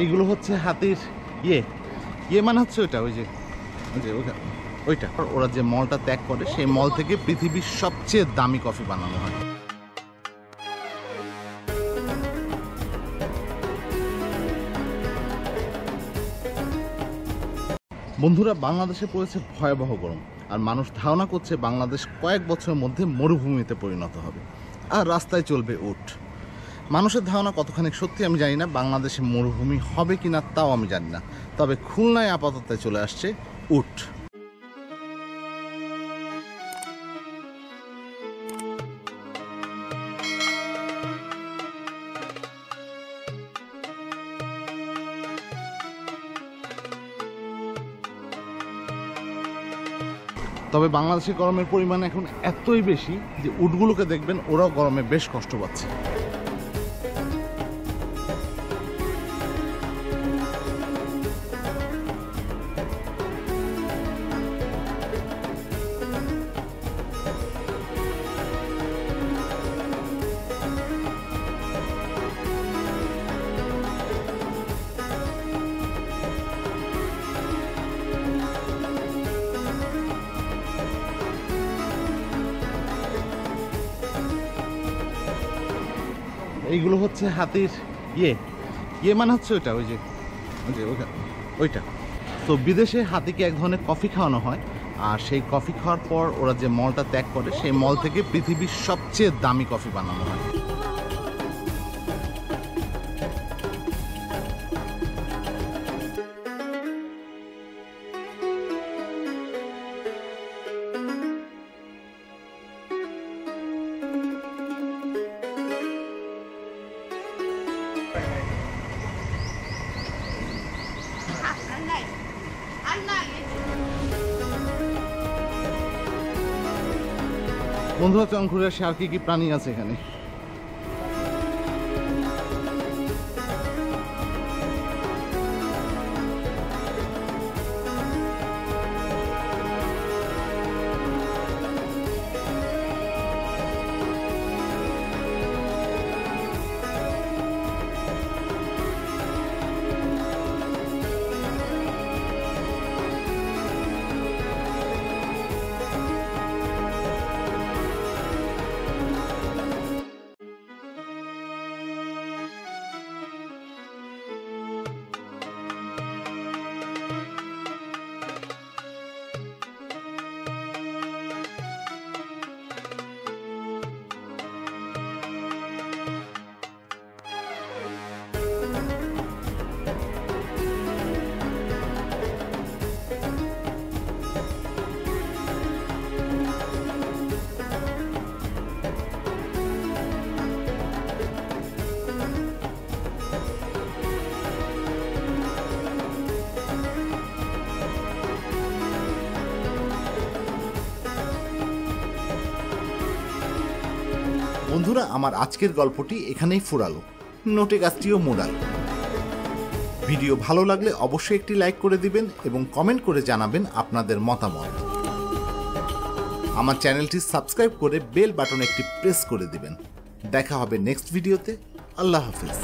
এইগুলো হচ্ছে হাতির ইয়ে ইয়ে মানে হচ্ছে ওইটা ওই যে ওইটা ওরা যে মলটা ত্যাগ করে সেই মল থেকে পৃথিবীর সবচেয়ে দামি কফি বানানো হয়। বন্ধুরা, বাংলাদেশে পড়েছে ভয়াবহ গরম, আর মানুষ ধারণা করছে বাংলাদেশ কয়েক বছরের মধ্যে মরুভূমিতে পরিণত হবে আর রাস্তায় চলবে উট। মানুষের ধারণা কতখানি সত্যি আমি জানি না, বাংলাদেশে মরুভূমি হবে কিনা তাও আমি জানি না, তবে খুলনায় আপাতত চলে আসছে উট। তবে বাংলাদেশের গরমের পরিমাণ এখন এতই বেশি যে উটগুলোকে দেখবেন ওরাও গরমে বেশ কষ্ট পাচ্ছে। এইগুলো হচ্ছে হাতির ইয়ে ইয়ে মানে হচ্ছে ওইটা ওই যে ওইটা। তো বিদেশে হাতিকে এক ধরনের কফি খাওয়ানো হয়, আর সেই কফি খাওয়ার পর ওরা যে মলটা ত্যাগ করে সেই মল থেকে পৃথিবীর সবচেয়ে দামি কফি বানানো হয়। বন্ধুরা, চলুন ঘুরে আসি আর কি কি প্রাণী আছে এখানে। বন্ধুরা, আমার আজকের গল্পটি এখানেই ফুরালো, নোটে গাছটিও মোড়ালো। ভিডিও ভালো লাগলে অবশ্যই একটি লাইক করে দিবেন এবং কমেন্ট করে জানাবেন আপনাদের মতামত। আমার চ্যানেলটি সাবস্ক্রাইব করে বেল বাটনে একটি প্রেস করে দিবেন। দেখা হবে নেক্সট ভিডিওতে। আল্লাহ হাফেজ।